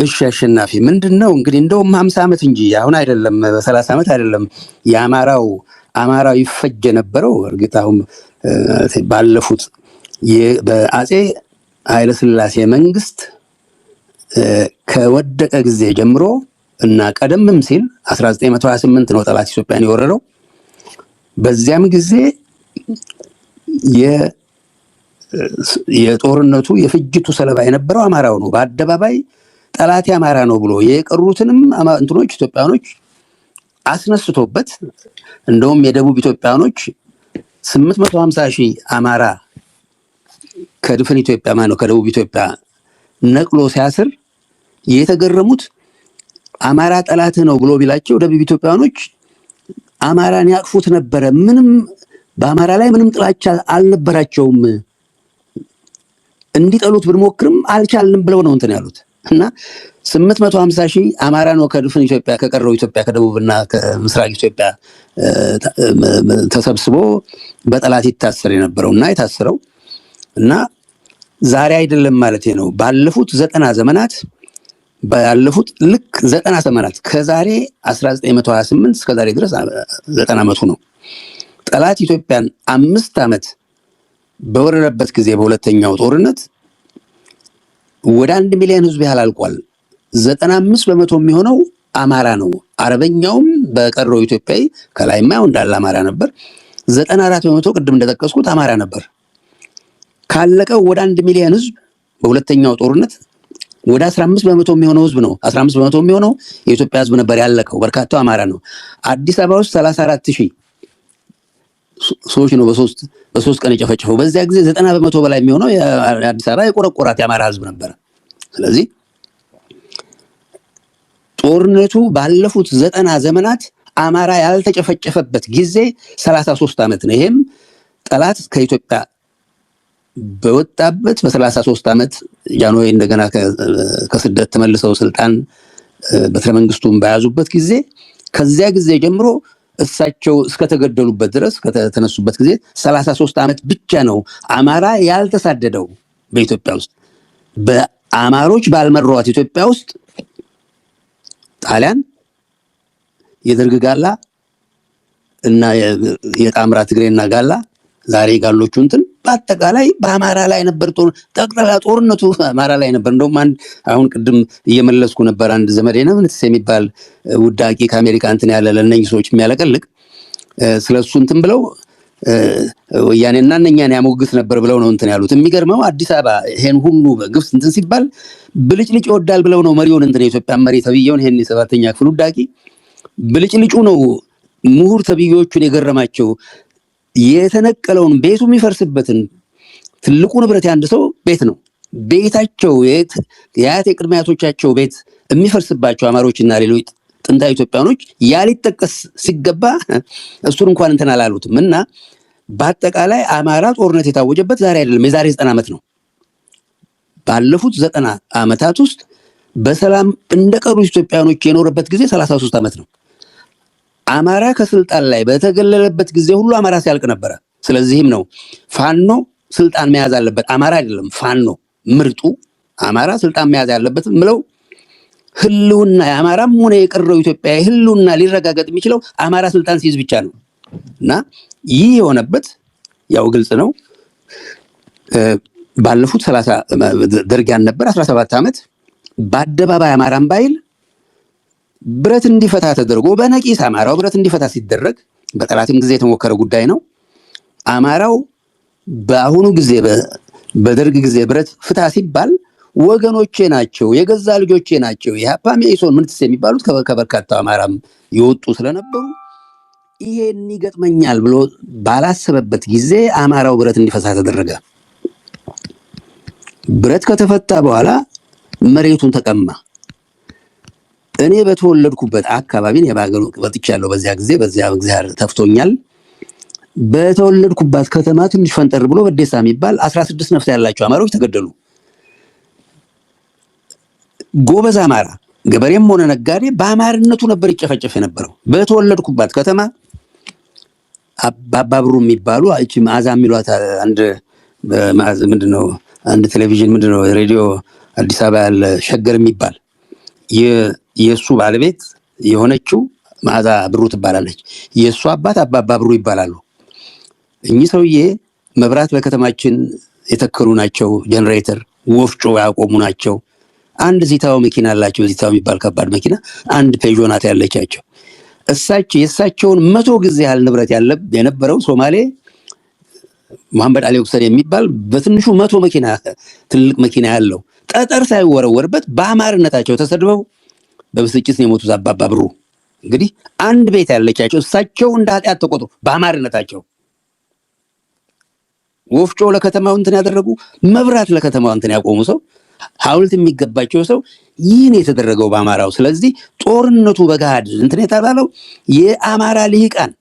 እሺ አሸናፊ ምንድነው እንግዲህ እንደውም 50 ዓመት እንጂ አሁን አይደለም 30 ዓመት አይደለም አማራው ይፈጅ የነበረው እርግጥ አሁን ባለፉት በአጼ ኃይለ ሥላሴ መንግስት ከወደቀ ጊዜ ጀምሮ እና ቀደምም ሲል 1928 ነው ጠላት ኢትዮጵያን የወረረው። በዚያም ጊዜ የጦርነቱ የፍጅቱ ሰለባ የነበረው አማራው ነው። በአደባባይ ጠላት አማራ ነው ብሎ የቀሩትንም እንትኖች ኢትዮጵያኖች አስነስቶበት እንደውም የደቡብ ኢትዮጵያኖች 850,000 አማራ ከድፍን ኢትዮጵያ ማነው ከደቡብ ኢትዮጵያ ነቅሎ ሲያስር የተገረሙት አማራ ጠላት ነው ብሎ ቢላቸው ደቡብ ኢትዮጵያኖች አማራን ያቅፉት ነበር። ምንም በአማራ ላይ ምንም ጥላቻ አልነበራቸውም። እንዲጠሉት ብንሞክርም አልቻልንም ብለው ነው እንትን ያሉት እና 850,000 አማራ ነው ከድፍን ኢትዮጵያ ከቀረው ኢትዮጵያ ከደቡብና ከምስራቅ ኢትዮጵያ ተሰብስቦ በጠላት ይታሰር የነበረውና የታሰረው እና ዛሬ አይደለም ማለት ነው። ባለፉት 90 ዘመናት ባለፉት ልክ 90 ዘመናት ከዛሬ 1928 እስከ ዛሬ ድረስ 90 ዓመቱ ነው። ጠላት ኢትዮጵያን 5 ዓመት በወረረበት ጊዜ በሁለተኛው ጦርነት ወደ 1 ሚሊዮን ህዝብ ያላልቋል። 95% የሚሆነው አማራ ነው። አረበኛውም በቀረው ኢትዮጵያዊ ከላይማ እንዳለ አማራ ነበር። 94% ቅድም እንደተጠቀስኩት አማራ ነበር። ካለቀው ወደ 1 ሚሊዮን ህዝብ በሁለተኛው ጦርነት ወደ 15% የሚሆነው ህዝብ ነው 15% የሚሆነው የኢትዮጵያ ህዝብ ነበር ያለቀው። በርካታው አማራ ነው። አዲስ አበባ ውስጥ 34,000 ሰዎች ነው በሶስት ቀን የጨፈጨፈው። በዚያ ጊዜ 90% በላይ የሚሆነው የአዲስ አበባ የቆረቆራት የአማራ ህዝብ ነበር። ስለዚህ ጦርነቱ ባለፉት 90 ዘመናት አማራ ያልተጨፈጨፈበት ጊዜ 33 ዓመት ነው። ይሄም ጠላት ከኢትዮጵያ በወጣበት በ33 ዓመት ጃንሆይ እንደገና ከስደት ተመልሰው ስልጣን በትረ መንግስቱን በያዙበት ጊዜ ከዚያ ጊዜ ጀምሮ እሳቸው እስከተገደሉበት ድረስ ከተነሱበት ጊዜ 33 ዓመት ብቻ ነው አማራ ያልተሳደደው በኢትዮጵያ ውስጥ። በአማሮች ባልመሯት ኢትዮጵያ ውስጥ ጣሊያን የደርግ ጋላ እና የጣምራ ትግሬና ጋላ ዛሬ ጋሎቹ እንትን በአጠቃላይ በአማራ ላይ ነበር ጠቅላላ ጦርነቱ አማራ ላይ ነበር። እንደውም አሁን ቅድም እየመለስኩ ነበር አንድ ዘመዴ ነው ምንትስ የሚባል ውዳቂ ከአሜሪካ እንትን ያለ ለነኝ ሰዎች የሚያለቀልቅ ስለሱ እንትን ብለው ወያኔና እነኛን ያሞግስ ነበር ብለው ነው እንትን ያሉት። የሚገርመው አዲስ አበባ ይሄን ሁሉ ግብስ እንትን ሲባል ብልጭልጭ ይወዳል ብለው ነው መሪውን እንትን የኢትዮጵያ መሪ ተብየውን ይሄን የሰባተኛ ክፍል ውዳቂ ብልጭልጩ ነው ምሁር ተብዮቹን የገረማቸው። የተነቀለውን ቤቱ የሚፈርስበትን ትልቁ ንብረት ያንድ ሰው ቤት ነው። ቤታቸው የአያት የቅድመ አያቶቻቸው ቤት የሚፈርስባቸው አማሮችና ሌሎች ጥንታዊ ኢትዮጵያኖች ያሊጠቀስ ሲገባ እሱን እንኳን እንትን አላሉትም። እና በአጠቃላይ አማራ ጦርነት የታወጀበት ዛሬ አይደለም የዛሬ 90 ዓመት ነው። ባለፉት 90 ዓመታት ውስጥ በሰላም እንደቀሩ ኢትዮጵያኖች የኖረበት ጊዜ 33 ዓመት ነው። አማራ ከስልጣን ላይ በተገለለበት ጊዜ ሁሉ አማራ ሲያልቅ ነበር። ስለዚህም ነው ፋኖ ስልጣን መያዝ አለበት አማራ አይደለም ፋኖ ምርጡ አማራ ስልጣን መያዝ ያለበት ምለው ህልውና የአማራም ሆነ የቀረው ኢትዮጵያ ህልውና ሊረጋገጥ የሚችለው አማራ ስልጣን ሲይዝ ብቻ ነው። እና ይህ የሆነበት ያው ግልጽ ነው። ባለፉት 30 ደርጊያን ነበር 17 ዓመት በአደባባይ አማራን ባይል ብረት እንዲፈታ ተደርጎ በነቂስ አማራው ብረት እንዲፈታ ሲደረግ በጠላትም ጊዜ የተሞከረ ጉዳይ ነው። አማራው በአሁኑ ጊዜ በደርግ ጊዜ ብረት ፍታ ሲባል ወገኖቼ ናቸው የገዛ ልጆቼ ናቸው የሃፓም የኢሶን ምንትስ የሚባሉት ከበርካታ አማራም የወጡ ስለነበሩ ይሄን ይገጥመኛል ብሎ ባላሰበበት ጊዜ አማራው ብረት እንዲፈታ ተደረገ። ብረት ከተፈታ በኋላ መሬቱን ተቀማ። እኔ በተወለድኩበት አካባቢን የባገሩ ወጥቻለሁ። በዚያ ጊዜ በዚያ እግዚአብሔር ተፍቶኛል። በተወለድኩባት ከተማ ትንሽ ፈንጠር ብሎ በደሳ የሚባል 16 ነፍስ ያላቸው አማሮች ተገደሉ። ጎበዝ አማራ ገበሬም ሆነ ነጋዴ በአማርነቱ ነበር ይጨፈጨፍ የነበረው። በተወለድኩባት ከተማ አባብሩ የሚባሉ እቺ ማዛ የሚሏት አንድ ምንድነው አንድ ቴሌቪዥን ምንድነው ሬዲዮ አዲስ አበባ ያለ ሸገር የሚባል የሱ ባለቤት የሆነችው መዓዛ ብሩ ትባላለች። የሱ አባት አባባ ብሩ ይባላሉ። እኚህ ሰውዬ መብራት በከተማችን የተከሉ ናቸው። ጀነሬተር ወፍጮ ያቆሙ ናቸው። አንድ ዚታው መኪና አላቸው። ዚታው የሚባል ከባድ መኪና አንድ ፔዦ ናት ያለቻቸው። የእሳቸውን 100 ጊዜ ያህል ንብረት የነበረው ሶማሌ መሐመድ አሊ ሁሴን የሚባል በትንሹ 100 መኪና ትልቅ መኪና ያለው ጠጠር ሳይወረወርበት በአማርነታቸው ተሰድበው በብስጭት ነው የሞቱት አባባ ብሩ። እንግዲህ አንድ ቤት ያለቻቸው እሳቸው እንደ ኃጢአት ተቆጥሮ በአማርነታቸው ወፍጮ ለከተማው እንትን ያደረጉ መብራት ለከተማው እንትን ያቆሙ ሰው ሐውልት የሚገባቸው ሰው ይህን የተደረገው በአማራው። ስለዚህ ጦርነቱ በጋድ እንትን የተባለው የአማራ ልሂቃን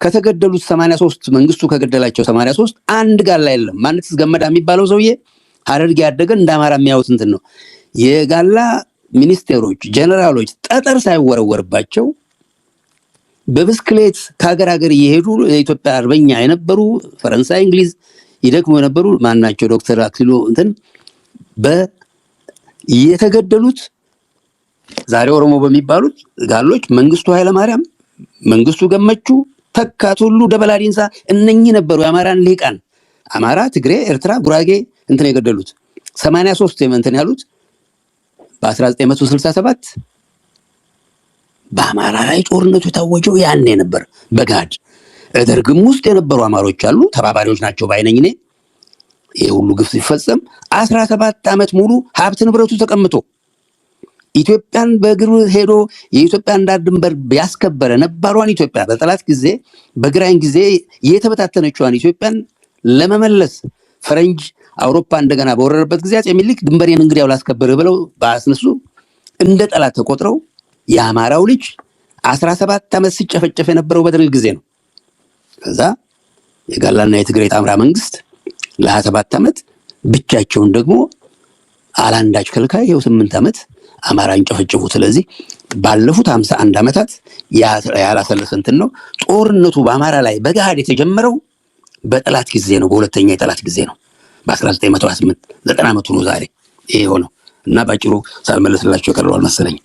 ከተገደሉት 83 መንግስቱ ከገደላቸው 83 አንድ ጋላ የለም። ማንትስ ገመዳ የሚባለው ሰውዬ ሐረርጌ ያደገ እንደ አማራ የሚያዩት እንትን ነው። የጋላ ሚኒስቴሮች ጀነራሎች ጠጠር ሳይወረወርባቸው በብስክሌት ከሀገር ሀገር እየሄዱ የኢትዮጵያ አርበኛ የነበሩ ፈረንሳይ እንግሊዝ ይደክሙ የነበሩ ማናቸው ዶክተር አክሊሉ እንትን የተገደሉት ዛሬ ኦሮሞ በሚባሉት ጋሎች መንግስቱ ኃይለማርያም፣ መንግስቱ ገመቹ፣ ተካት ሁሉ፣ ደበላ ዲንሳ እነኚህ ነበሩ የአማራን ልሂቃን አማራ፣ ትግሬ፣ ኤርትራ፣ ጉራጌ እንትን የገደሉት 83 እንትን ያሉት በ1967 በአማራ ላይ ጦርነቱ የታወጀው ያኔ ነበር በጋድ። ደርግም ውስጥ የነበሩ አማሮች አሉ ተባባሪዎች ናቸው ባይነኝ እኔ። ይሄ ሁሉ ግፍ ሲፈጸም 17 ዓመት ሙሉ ሀብት ንብረቱ ተቀምጦ ኢትዮጵያን በእግር ሄዶ የኢትዮጵያን ዳር ድንበር ያስከበረ ነባሯን ኢትዮጵያ በጠላት ጊዜ በግራኝ ጊዜ የተበታተነችዋን ኢትዮጵያን ለመመለስ ፈረንጅ አውሮፓ እንደገና በወረረበት ጊዜ አፄ ምኒልክ ድንበሬን እንግዲህ ያላስከበረ ብለው ባስነሱ እንደ ጠላት ተቆጥረው የአማራው ልጅ 17 ዓመት ሲጨፈጨፍ የነበረው በደርግ ጊዜ ነው። ከዛ የጋላና የትግሬ ጣምራ መንግስት ለ27 ዓመት ብቻቸውን ደግሞ አላንዳች ከልካይ ይኸው 8 ዓመት አማራን ጨፈጨፉ። ስለዚህ ባለፉት 51 ዓመታት ያላሰለሰ እንትን ነው ጦርነቱ በአማራ ላይ በጋድ የተጀመረው በጠላት ጊዜ ነው። በሁለተኛ የጠላት ጊዜ ነው በ1928 90 ዓመቱ ነው ዛሬ ይሄ ሆነው እና ባጭሩ ሳልመለስላችሁ ቀርቧል መሰለኝ።